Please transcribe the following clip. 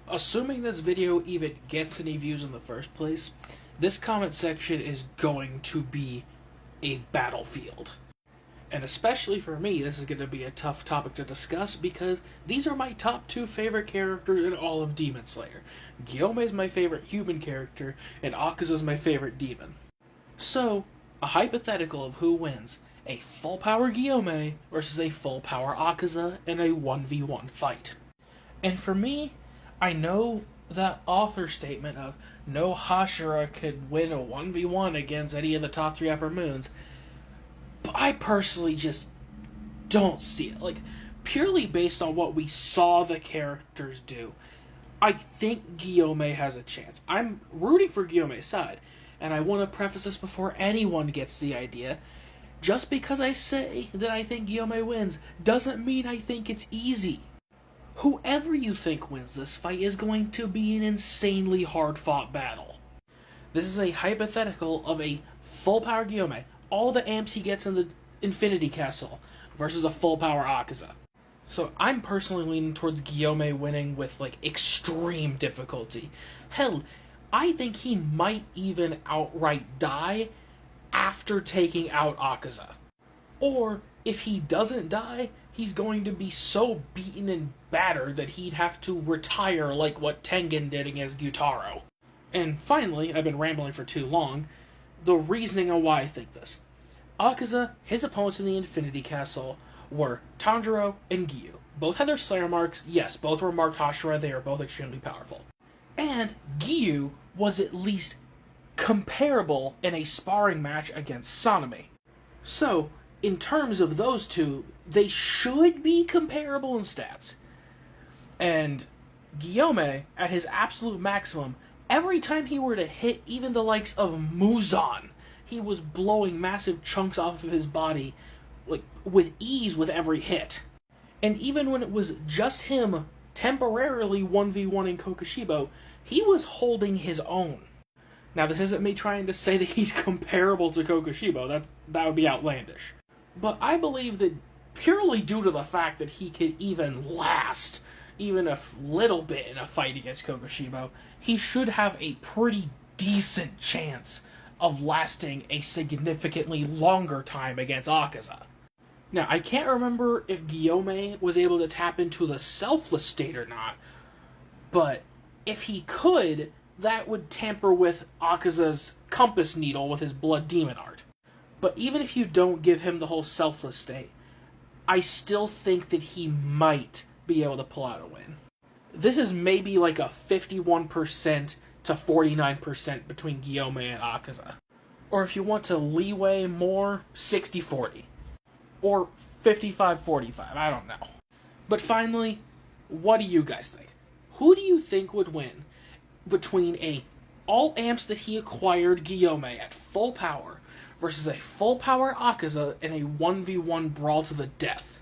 assuming this video even gets any views in the first place, this comment section is going to be a battlefield. And especially for me, this is going to be a tough topic to discuss because these are my top 2 favorite characters in all of Demon Slayer. Gyomei is my favorite human character, and Akaza is my favorite demon. So, a hypothetical of who wins: a full power Gyomei versus a full power Akaza in a 1v1 fight. And for me, I know that author statement of no Hashira could win a 1v1 against any of the top 3 Upper Moons, but I personally just don't see it. Like, purely based on what we saw the characters do, I think Gyomei has a chance. I'm rooting for Gyomei's side, and I want to preface this before anyone gets the idea. Just because I say that I think Gyomei wins doesn't mean I think it's easy. Whoever you think wins this fight is going to be an insanely hard-fought battle. This is a hypothetical of a full-power Gyomei, all the amps he gets in the Infinity Castle, versus a full-power Akaza. So I'm personally leaning towards Gyomei winning with, extreme difficulty. Hell, I think he might even outright die after taking out Akaza. Or, if he doesn't die, he's going to be so beaten and battered that he'd have to retire like what Tengen did against Gyutaro. And finally, I've been rambling for too long, the reasoning on why I think this. Akaza, his opponents in the Infinity Castle, were Tanjiro and Giyu. Both had their Slayer marks, yes, both were marked Hashira, they are both extremely powerful. And Giyu was at least comparable in a sparring match against Sanemi. So, in terms of those two, they should be comparable in stats. And Gyomei, at his absolute maximum, every time he were to hit even the likes of Muzan, he was blowing massive chunks off of his body, with ease with every hit. And even when it was just him temporarily 1v1 in Kokushibo, he was holding his own. Now, this isn't me trying to say that he's comparable to Kokushibo, that would be outlandish. But I believe that purely due to the fact that he could even last even a little bit in a fight against Kokushibo, he should have a pretty decent chance of lasting a significantly longer time against Akaza. Now, I can't remember if Gyomei was able to tap into the selfless state or not, but if he could, that would tamper with Akaza's compass needle with his blood demon art. But even if you don't give him the whole selfless state, I still think that he might be able to pull out a win. This is maybe like a 51% to 49% between Gyomei and Akaza. Or if you want to leeway more, 60-40. Or 55-45, I don't know. But finally, what do you guys think? Who do you think would win between a all amps that he acquired Gyomei at full power versus a full power Akaza in a 1v1 brawl to the death?